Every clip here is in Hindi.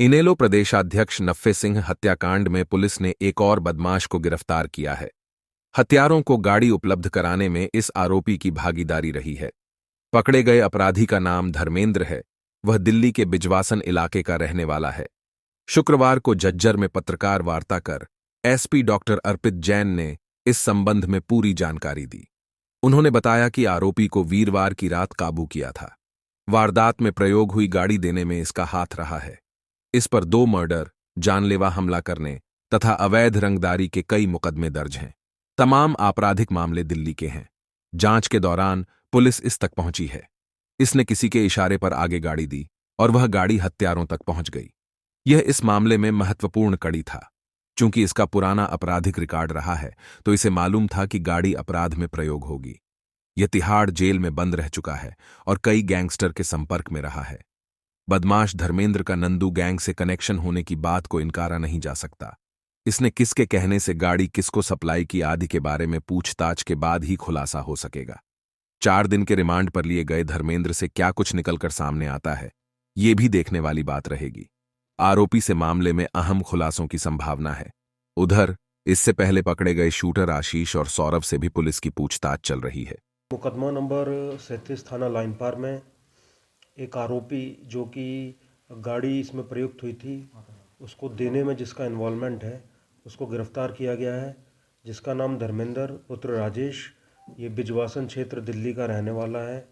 इनेलो प्रदेशाध्यक्ष नफ़े सिंह हत्याकांड में पुलिस ने एक और बदमाश को गिरफ्तार किया है। हत्यारों को गाड़ी उपलब्ध कराने में इस आरोपी की भागीदारी रही है। पकड़े गए अपराधी का नाम धर्मेंद्र है। वह दिल्ली के बिजवासन इलाके का रहने वाला है। शुक्रवार को झज्जर में पत्रकार वार्ता कर एसपी डॉक्टर अर्पित जैन ने इस संबंध में पूरी जानकारी दी। उन्होंने बताया कि आरोपी को वीरवार की रात काबू किया था। वारदात में प्रयोग हुई गाड़ी देने में इसका हाथ रहा है। इस पर 2 मर्डर, जानलेवा हमला करने तथा अवैध रंगदारी के कई मुकदमे दर्ज हैं। तमाम आपराधिक मामले दिल्ली के हैं। जांच के दौरान पुलिस इस तक पहुंची है। इसने किसी के इशारे पर आगे गाड़ी दी और वह गाड़ी हत्यारों तक पहुंच गई। यह इस मामले में महत्वपूर्ण कड़ी था। चूंकि इसका पुराना आपराधिक रिकॉर्ड रहा है, तो इसे मालूम था कि गाड़ी अपराध में प्रयोग होगी। यह तिहाड़ जेल में बंद रह चुका है और कई गैंगस्टर के संपर्क में रहा है। बदमाश धर्मेंद्र का नंदू गैंग से कनेक्शन होने की बात को इनकारा नहीं जा सकता। इसने किसके कहने से गाड़ी किसको सप्लाई की आदि के बारे में पूछताछ के बाद ही खुलासा हो सकेगा। 4 दिन के रिमांड पर लिए गए धर्मेंद्र से क्या कुछ निकलकर सामने आता है, ये भी देखने वाली बात रहेगी। आरोपी से मामले में अहम खुलासों की संभावना है। उधर इससे पहले पकड़े गए शूटर आशीष और सौरभ से भी पुलिस की पूछताछ चल रही है। मुकदमा नंबर 37 थाना लाइन पार में एक आरोपी जो कि गाड़ी इसमें प्रयुक्त हुई थी उसको देने में जिसका इन्वॉल्वमेंट है उसको गिरफ्तार किया गया है, जिसका नाम धर्मेंद्र पुत्र राजेश, ये बिजवासन क्षेत्र दिल्ली का रहने वाला है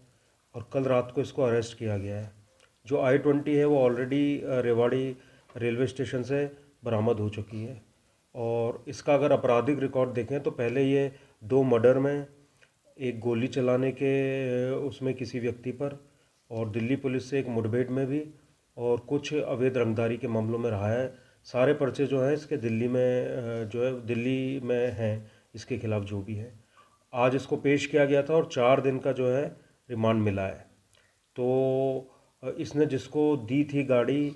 और कल रात को इसको अरेस्ट किया गया है। जो I-20 है वो ऑलरेडी रेवाड़ी रेलवे स्टेशन से बरामद हो चुकी है और इसका अगर आपराधिक रिकॉर्ड देखें तो पहले ये 2 मर्डर में, एक गोली चलाने के उसमें किसी व्यक्ति पर, और दिल्ली पुलिस से एक मुठभेड़ में भी, और कुछ अवैध रंगदारी के मामलों में रहा है। सारे पर्चे जो हैं इसके दिल्ली में जो है दिल्ली में हैं इसके खिलाफ जो भी है। आज इसको पेश किया गया था और 4 दिन का जो है रिमांड मिला है। तो इसने जिसको दी थी गाड़ी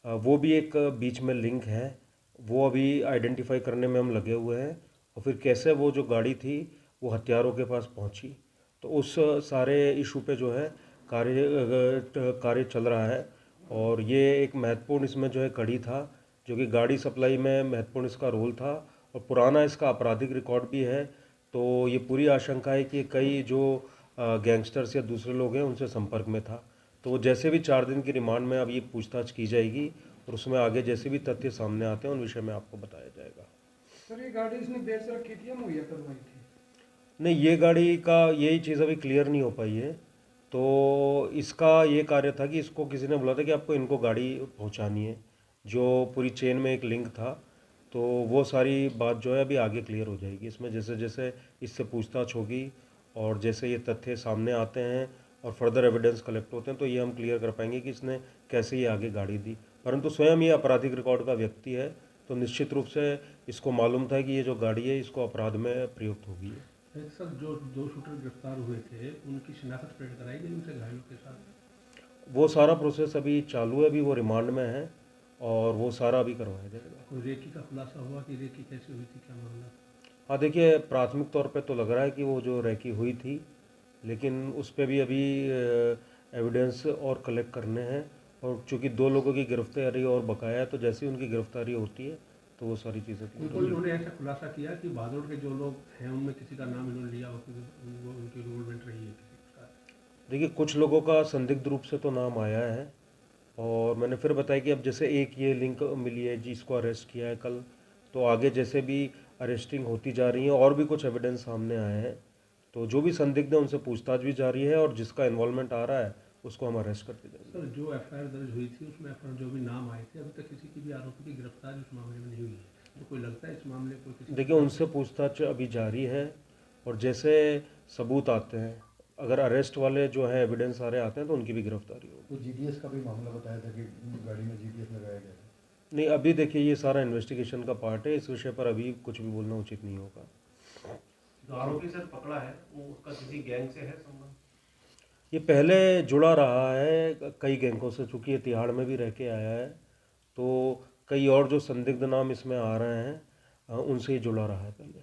वो भी एक बीच में लिंक है, वो अभी आइडेंटिफाई करने में हम लगे हुए हैं और फिर कैसे वो जो गाड़ी थी वो हथियारों के पास पहुंची, तो उस सारे इशू पे जो है कार्य चल रहा है। और ये एक महत्वपूर्ण इसमें जो है कड़ी था, जो कि गाड़ी सप्लाई में महत्वपूर्ण इसका रोल था और पुराना इसका आपराधिक रिकॉर्ड भी है। तो ये पूरी आशंका है कि कई जो गैंगस्टर्स या दूसरे लोग हैं उनसे संपर्क में था। तो वो जैसे भी 4 दिन की रिमांड में अब ये पूछताछ की जाएगी और उसमें आगे जैसे भी तथ्य सामने आते हैं उन विषय में आपको बताया जाएगा। सर ये गाड़ी इसने बेच रखी थी या मुहैया करवाई थी? नहीं, ये गाड़ी का यही चीज़ अभी क्लियर नहीं हो पाई है। तो इसका ये कार्य था कि इसको किसी ने बोला था कि आपको इनको गाड़ी पहुंचानी है, जो पूरी चेन में एक लिंक था। तो वो सारी बात जो है अभी आगे क्लियर हो जाएगी इसमें, जैसे जैसे इससे पूछताछ होगी और जैसे ये तथ्य सामने आते हैं और फर्दर एविडेंस कलेक्ट होते हैं तो ये हम क्लियर कर पाएंगे कि इसने कैसे ये आगे गाड़ी दी। परंतु स्वयं ये आपराधिक रिकॉर्ड का व्यक्ति है तो निश्चित रूप से इसको मालूम था कि ये जो गाड़ी है इसको अपराध में प्रयुक्त होगी। सर जो 2 शूटर गिरफ्तार हुए थे उनकी शिनाख्त पहले कराई गई उनसे घायलों के साथ? वो सारा प्रोसेस अभी चालू है, अभी वो रिमांड में है और वो सारा अभी करवाया जाएगा। कोई रेकी का खुलासा हुआ कि रेकी कैसे हुई थी, क्या मामला? हाँ देखिए, प्राथमिक तौर पे तो लग रहा है कि वो जो रेकी हुई थी, लेकिन उस पर भी अभी एविडेंस और कलेक्ट करने हैं और चूंकि 2 लोगों की गिरफ्तारी और बकाया है तो जैसे ही उनकी गिरफ्तारी होती है तो वो सारी चीज़ें उन्होंने ऐसा खुलासा किया कि भादौड़ के जो लोग हैं उनमें किसी का नाम इन्होंने लिया हो कि वो उनकी इन्वॉल्वमेंट रही है किसी का? देखिए, कुछ लोगों का संदिग्ध रूप से तो नाम आया है और मैंने फिर बताया कि अब जैसे एक ये लिंक मिली है जिसको अरेस्ट किया है कल, तो आगे जैसे भी अरेस्टिंग होती जा रही है और भी कुछ एविडेंस सामने आए हैं तो जो भी संदिग्ध है उनसे पूछताछ भी जारी है और जिसका इन्वॉल्वमेंट आ रहा है उसको हम अरेस्ट करते जाएंगे। सर जो एफआईआर दर्ज हुई थी उसमें एफआईआर जो भी नाम आए थे अभी तक किसी की भी आरोपी की गिरफ्तारी उस मामले में नहीं हुई है, तो कोई लगता है इस मामले को किसी? देखिए, उनसे पूछताछ अभी जारी है और जैसे सबूत आते हैं, अगर अरेस्ट वाले जो है एविडेंस सारे आते हैं तो उनकी भी गिरफ्तारी होगी। तो जीपीएस का भी मामला बताया था कि गाड़ी में जीपीएस लगाया गया था। नहीं, अभी देखिए ये सारा इन्वेस्टिगेशन का पार्ट है, इस विषय पर अभी कुछ भी बोलना उचित नहीं होगा। जो आरोपी सर पकड़ा है वो उसका किसी गैंग से है संबंध? ये पहले जुड़ा रहा है कई गैंगों से, चूँकि ये तिहाड़ में भी रह के आया है तो कई और जो संदिग्ध नाम इसमें आ रहे हैं उनसे ही जुड़ा रहा है पहले।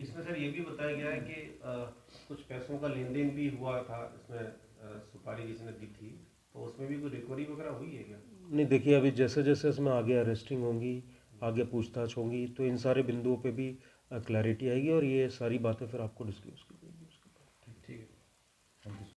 इसमें सर ये भी बताया गया है कि कुछ पैसों का लेन देन भी हुआ था इसमें, सुपारी किसी ने दी थी, तो उसमें भी कोई रिकवरी वगैरह हुई है क्या? नहीं, देखिए अभी जैसे जैसे इसमें आगे अरेस्टिंग होंगी, आगे पूछताछ होंगी, तो इन सारे बिंदुओं पे भी क्लैरिटी आएगी और ये सारी बातें फिर आपको डिस्क्लोज की जाएगी उसके बाद। ठीक है। Thank you.